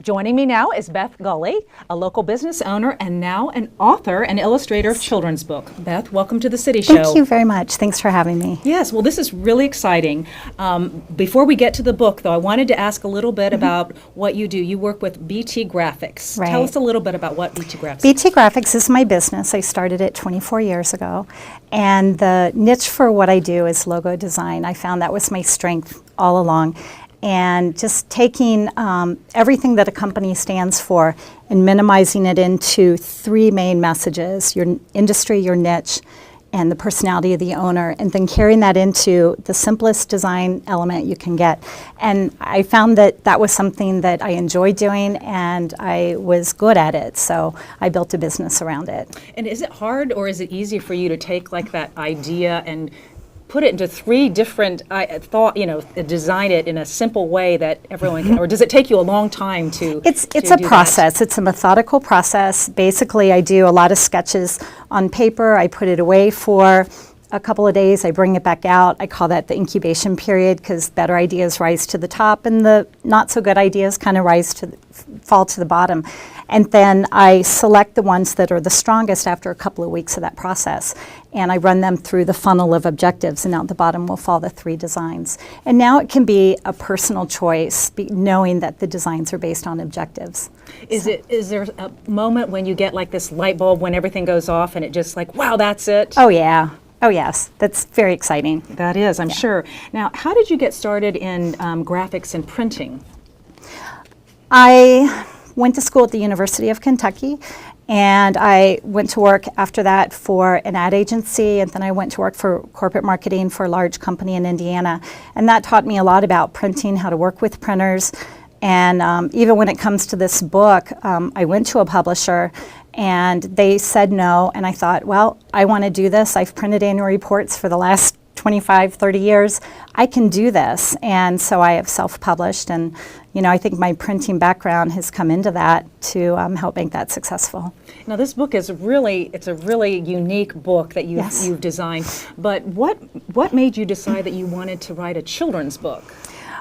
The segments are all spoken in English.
Joining me now is Beth Gully, a local business owner and now an author and illustrator of children's book. Beth, welcome to the City Show. Thank you very much. Thanks for having me. Yes, well, this is really exciting. Before we get to the book, though, I wanted to ask a little bit about what you do. You work with BT Graphics. Right. Tell us a little bit about what BT Graphics is. BT Graphics is my business. I started it 24 years ago. And the niche for what I do is logo design. I found that was my strength all along. And just taking everything that a company stands for and minimizing it into three main messages: your industry, your niche, and the personality of the owner, and then carrying that into the simplest design element you can get. And I found that that was something that I enjoyed doing, and I was good at it, so I built a business around it. And is it hard, or is it easy for you to take like that idea and put it into three different design it in a simple way that everyone can, or does it take you a long time to It's to a do process. It's a methodical process. Basically, I do a lot of sketches on paper. I put it away for a couple of days. I bring it back out. I call that the incubation period, because better ideas rise to the top and the not so good ideas kind of fall to the bottom. And then I select the ones that are the strongest after a couple of weeks of that process. And I run them through the funnel of objectives, and out the bottom will fall the three designs. And now it can be a personal choice, knowing that the designs are based on objectives. Is there a moment when you get like this light bulb when everything goes off and it just like, wow, that's it? Oh yeah. Oh yes, that's very exciting. That is, I'm sure. Now, how did you get started in graphics and printing? I went to school at the University of Kentucky, and I went to work after that for an ad agency, and then I went to work for corporate marketing for a large company in Indiana. And that taught me a lot about printing, how to work with printers. And even when it comes to this book, I went to a publisher and they said no, and I thought, well, I want to do this. I've printed annual reports for the last 25, 30 years. I can do this. And so I have self-published, and I think my printing background has come into that to help make that successful. Now, this book is it's a really unique book that you've designed. But what made you decide that you wanted to write a children's book?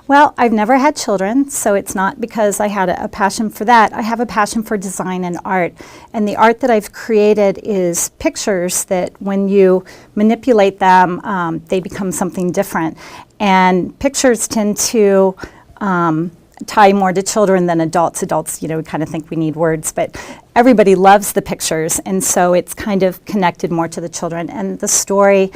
Well, I've never had children, so it's not because I had a passion for that. I have a passion for design and art. And the art that I've created is pictures that when you manipulate them, they become something different. And pictures tend to tie more to children than adults. Adults, we kind of think we need words, but everybody loves the pictures, and so it's kind of connected more to the children. And the story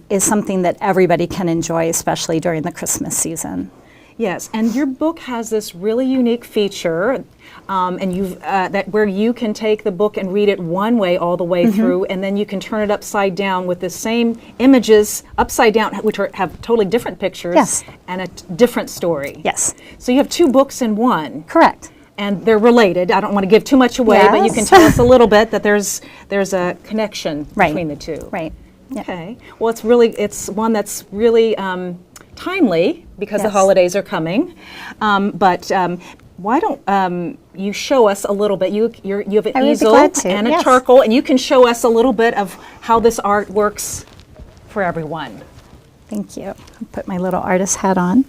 is something that everybody can enjoy, especially during the Christmas season. Yes, and your book has this really unique feature, and where you can take the book and read it one way all the way through, and then you can turn it upside down with the same images upside down, which have totally different pictures and a different story. Yes. So you have two books in one. Correct. And they're related. I don't want to give too much away, but you can tell us a little bit that there's a connection between the two. Right. Yep. Okay. Well, it's one that's really timely because the holidays are coming. But why don't you show us a little bit? You have an easel and a charcoal, and you can show us a little bit of how this art works for everyone. Thank you. I'll put my little artist hat on.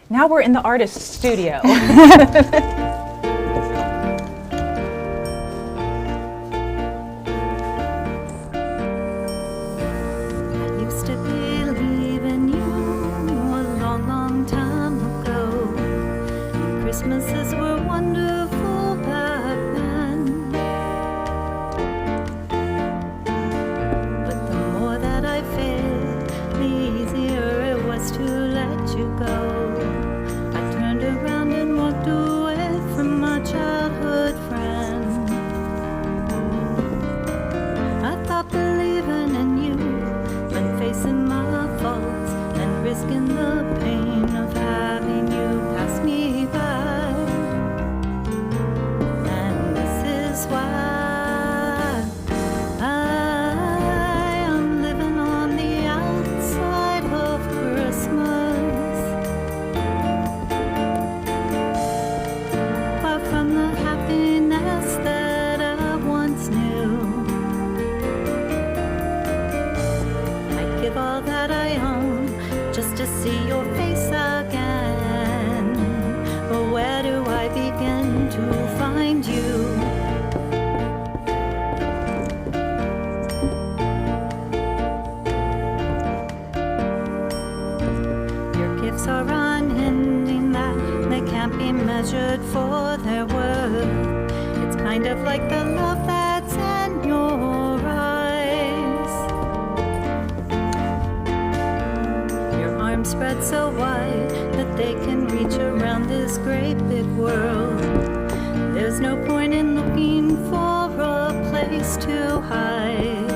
Now we're in the artist's studio. Christmases were wonderful back then, but the more that I failed, the easier it was to let you go. I turned around and walked away from my childhood friend. I thought believing in you meant facing my faults and risking the pain of having you pass me by. unending that they can't be measured for their worth. It's kind of like the love that's in your eyes. Your arms spread so wide that they can reach around this great big world. There's no point in looking for a place to hide.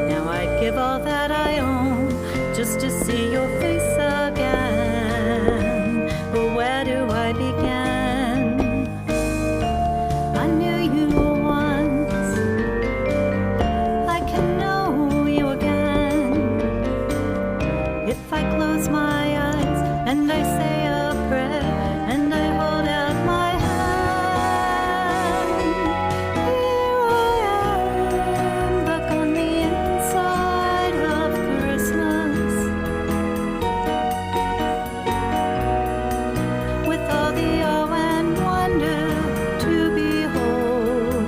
Now I'd give all that I own just to see your face again. But where do I begin? I knew you once, I can know you again. If I close my eyes and I say a prayer and I hold out my hand, here I am, back on the inside of Christmas, with all the awe and wonder to behold.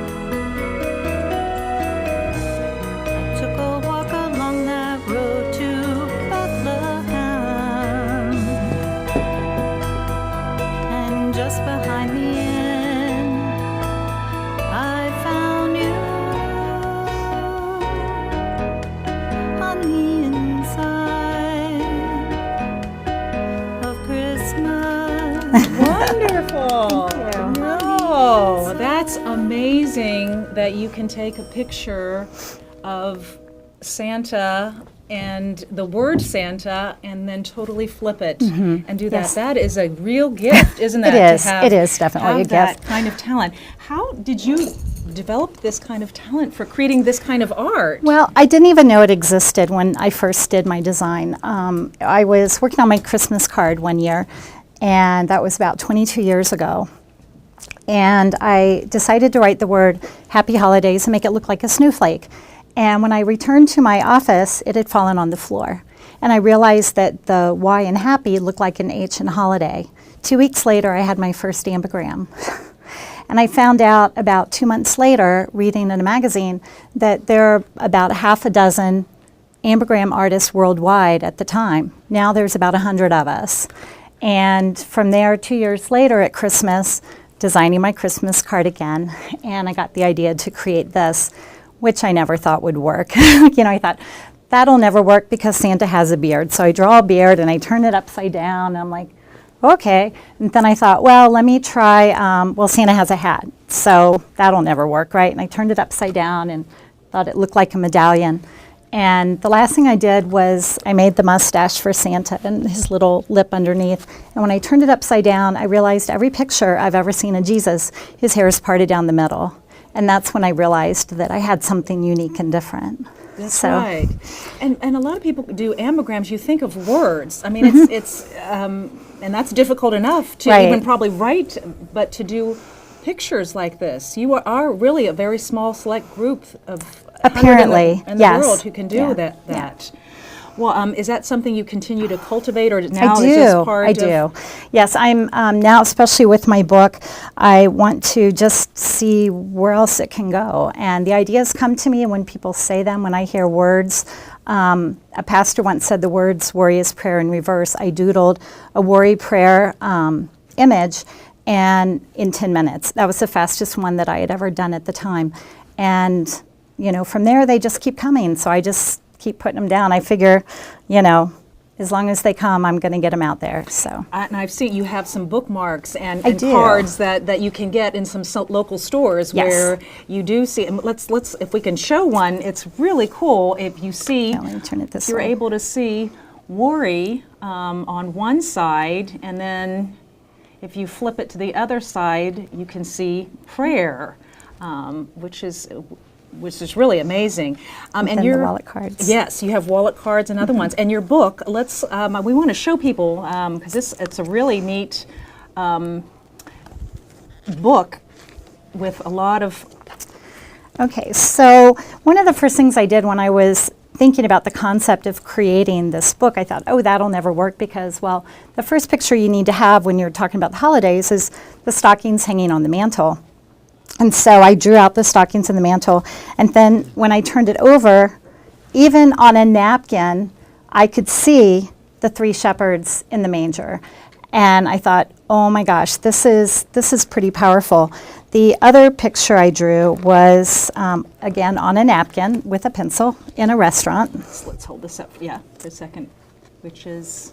I took a walk along that road to Bethlehem, and just behind the inn, I found you on the inside of Christmas. Wonderful. Thank you. Oh, that's amazing that you can take a picture of Santa and the word Santa and then totally flip it and do that. Yes. That is a real gift, isn't It that? is. To have, It is definitely have a that gift. kind of talent. How did you develop this kind of talent for creating this kind of art? Well, I didn't even know it existed when I first did my design. I was working on my Christmas card one year, and that was about 22 years ago. And I decided to write the word Happy Holidays and make it look like a snowflake. And when I returned to my office, it had fallen on the floor. And I realized that the Y in happy looked like an H in holiday. 2 weeks later, I had my first ambigram. And I found out about 2 months later, reading in a magazine, that there are about half a dozen ambigram artists worldwide at the time. Now there's about 100 of us. And from there, 2 years later at Christmas, designing my Christmas card again, and I got the idea to create this, which I never thought would work. I thought, that'll never work because Santa has a beard. So I draw a beard and I turn it upside down, and I'm like, okay. And then I thought, well, let me try, Santa has a hat, so that'll never work, right? And I turned it upside down and thought it looked like a medallion. And the last thing I did was I made the mustache for Santa and his little lip underneath. And when I turned it upside down, I realized every picture I've ever seen of Jesus, his hair is parted down the middle. And that's when I realized that I had something unique and different. That's right. And a lot of people do ambigrams. You think of words. I mean, it's and that's difficult enough to even probably write, but to do pictures like this, you are really a very small select group of apparently in the world who can do that. Well, is that something you continue to cultivate, or now I do. is this part I do. Yes, I'm now, especially with my book, I want to just see where else it can go. And the ideas come to me when people say them, when I hear words. A pastor once said the words "worry is prayer" in reverse. I doodled a worry prayer image, and in 10 minutes. That was the fastest one that I had ever done at the time. And from there they just keep coming. So I just keep putting them down. I figure, as long as they come, I'm going to get them out there. So. And I've seen you have some bookmarks and do. cards that you can get in some local stores where you do see. And let's if we can show one. It's really cool if you see. Let me turn it this you're way. able to see worry on one side, and then if you flip it to the other side, you can see prayer, which is really amazing. And your wallet cards. Yes, you have wallet cards and other ones. And your book, let's we want to show people because it's a really neat book with a lot of. Okay, so one of the first things I did when I was thinking about the concept of creating this book, I thought, oh, that'll never work because, well, the first picture you need to have when you're talking about the holidays is the stockings hanging on the mantle. And so I drew out the stockings in the mantle, and then when I turned it over, even on a napkin, I could see the 3 shepherds in the manger. And I thought, oh my gosh, this is pretty powerful. The other picture I drew was, again, on a napkin with a pencil in a restaurant. Let's hold this up, for a second, which is...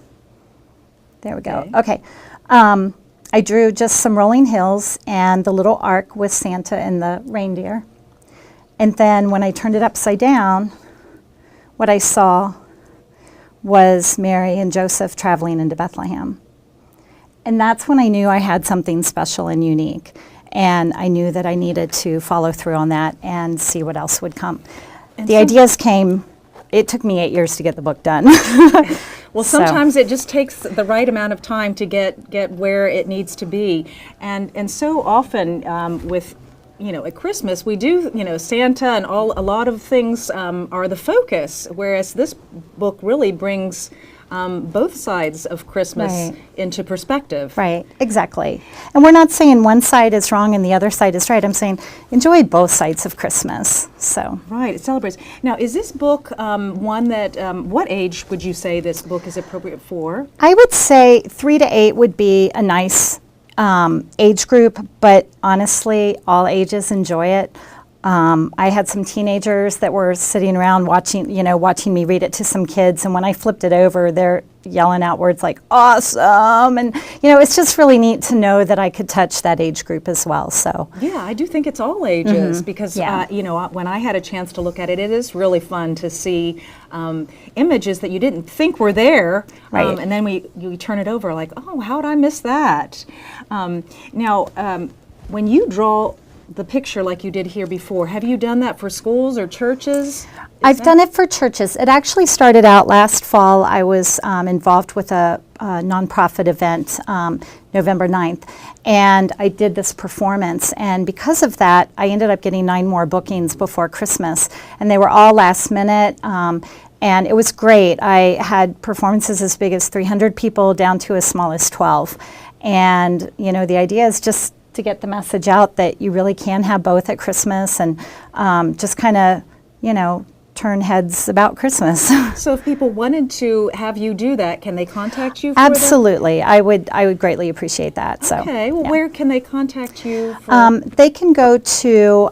There we go. Okay. I drew just some rolling hills and the little ark with Santa and the reindeer. And then when I turned it upside down, what I saw was Mary and Joseph traveling into Bethlehem. And that's when I knew I had something special and unique. And I knew that I needed to follow through on that and see what else would come. And the ideas came, it took me 8 years to get the book done. Well, sometimes it just takes the right amount of time to get where it needs to be. And so often with, at Christmas, we do, Santa and a lot of things are the focus, whereas this book really brings both sides of Christmas into perspective. Right, exactly. And we're not saying one side is wrong and the other side is right. I'm saying enjoy both sides of Christmas. So right, it celebrates. Now, is this book one that, what age would you say this book is appropriate for? I would say 3 to 8 would be a nice age group, but honestly, all ages enjoy it. I had some teenagers that were sitting around watching me read it to some kids, and when I flipped it over, they're yelling out words like "awesome," and it's just really neat to know that I could touch that age group as well. So yeah, I do think it's all ages because when I had a chance to look at it, it is really fun to see images that you didn't think were there, and then you turn it over like, oh, how did I miss that? Now, when you draw the picture like you did here before, have you done that for schools or churches? I've done it for churches. It actually started out last fall. I was involved with a nonprofit event November 9th, and I did this performance. And because of that, I ended up getting 9 more bookings before Christmas, and they were all last minute. And it was great. I had performances as big as 300 people down to as small as 12. And, the idea is just to get the message out that you really can have both at Christmas and just kind of, turn heads about Christmas. So if people wanted to have you do that, can they contact you for Absolutely. That? I would greatly appreciate that. Okay. Well, where can they contact you? They can go to,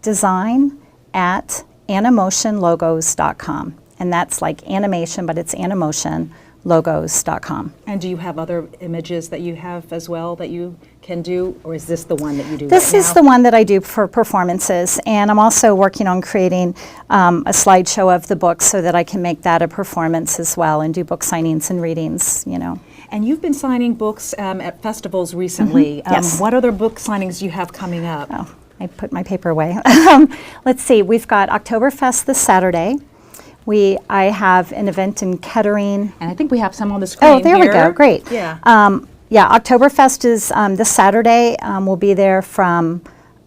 design@animotionlogos.com. And that's like animation, but it's animotionlogos.com. And do you have other images that you have as well that you can do, or is this the one that you do This is the one that I do for performances, and I'm also working on creating a slideshow of the book so that I can make that a performance as well and do book signings and readings, And you've been signing books at festivals recently. Yes. What other book signings do you have coming up? Oh, I put my paper away. Let's see, we've got Oktoberfest this Saturday. I have an event in Kettering. And I think we have some on the screen. Oh, there here. we go. Great. Yeah. Oktoberfest is this Saturday. We'll be there from,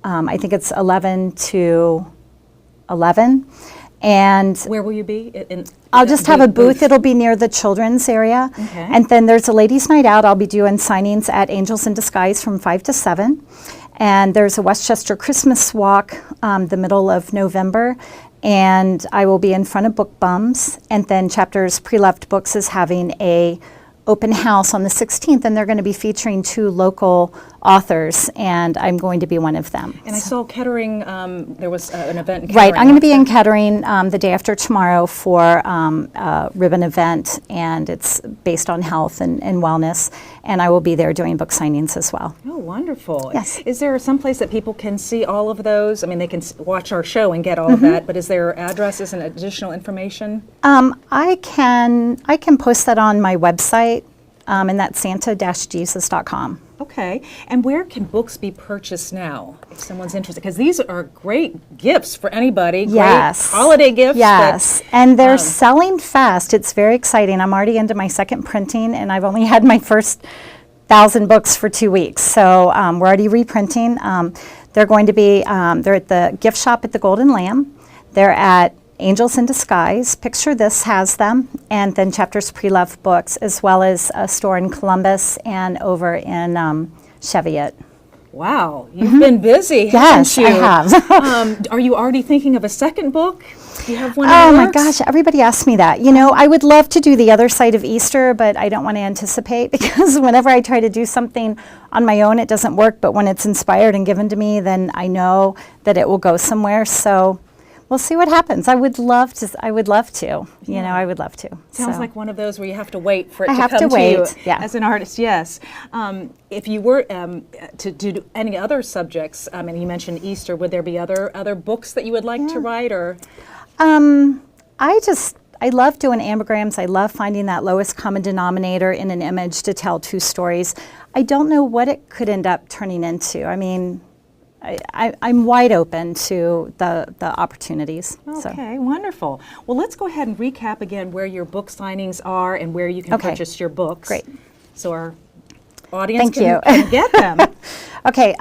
I think it's 11 to 11. And where will you be? I'll just have a booth. It'll be near the children's area. Okay. And then there's a ladies' night out. I'll be doing signings at Angels in Disguise from 5 to 7. And there's a Westchester Christmas walk the middle of November. And I will be in front of Book Bums. And then Chapters Pre-Loved Books is having a open house on the 16th, and they're going to be featuring 2 local authors, and I'm going to be one of them. And I saw Kettering, there was an event in Kettering. Right, I'm going to be in Kettering the day after tomorrow for a ribbon event, and it's based on health and wellness, and I will be there doing book signings as well. Oh, wonderful. Yes. Is there some place that people can see all of those? I mean, they can watch our show and get all of that, but is there addresses and additional information? I can post that on my website, and that's santa-jesus.com. Okay, and where can books be purchased now if someone's interested? Because these are great gifts for anybody. Yes. Great holiday gifts. Yes, and they're selling fast. It's very exciting. I'm already into my second printing, and I've only had my first 1,000 books for 2 weeks. So we're already reprinting. They're going to be, they're at the gift shop at the Golden Lamb. They're at Angels in Disguise, Picture This has them, and then Chapters Pre-Loved Books, as well as a store in Columbus and over in Cheviot. Wow, you've been busy, yes, haven't you? I have. Are you already thinking of a second book? Do you have one? Oh my gosh, everybody asks me that. You know, I would love to do the other side of Easter, but I don't want to anticipate because whenever I try to do something on my own, it doesn't work. But when it's inspired and given to me, then I know that it will go somewhere. So we'll see what happens. I would love to. I would love to. You know, I would love to. Sounds like one of those where you have to wait for it I to have come to wait, you yeah. as an artist. Yes. If you were to do any other subjects, and you mentioned Easter, would there be other books that you would like to write, or? I love doing ambigrams. I love finding that lowest common denominator in an image to tell two stories. I don't know what it could end up turning into. I mean, I'm wide open to the opportunities. Okay, wonderful. Well, let's go ahead and recap again where your book signings are and where you can purchase your books. Great. So our audience can get them. Okay,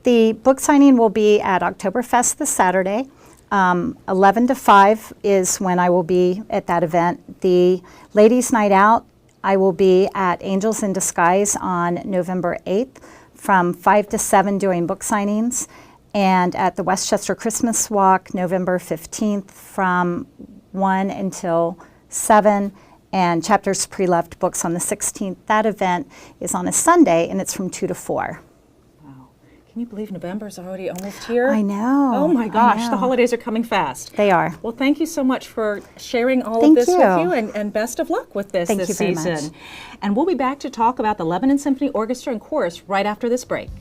the book signing will be at Oktoberfest this Saturday. 11 to 5 is when I will be at that event. The Ladies' Night Out, I will be at Angels in Disguise on November 8th from 5 to 7 doing book signings, and at the Westchester Christmas Walk November 15th from 1 until 7, and Chapters Pre-Loved Books on the 16th. That event is on a Sunday, and it's from 2 to 4. Can you believe November's already almost here? I know. Oh my gosh, the holidays are coming fast. They are. Well, thank you so much for sharing all of this with you, and best of luck with this Thank you very season. much. And we'll be back to talk about the Lebanon Symphony Orchestra and Chorus right after this break.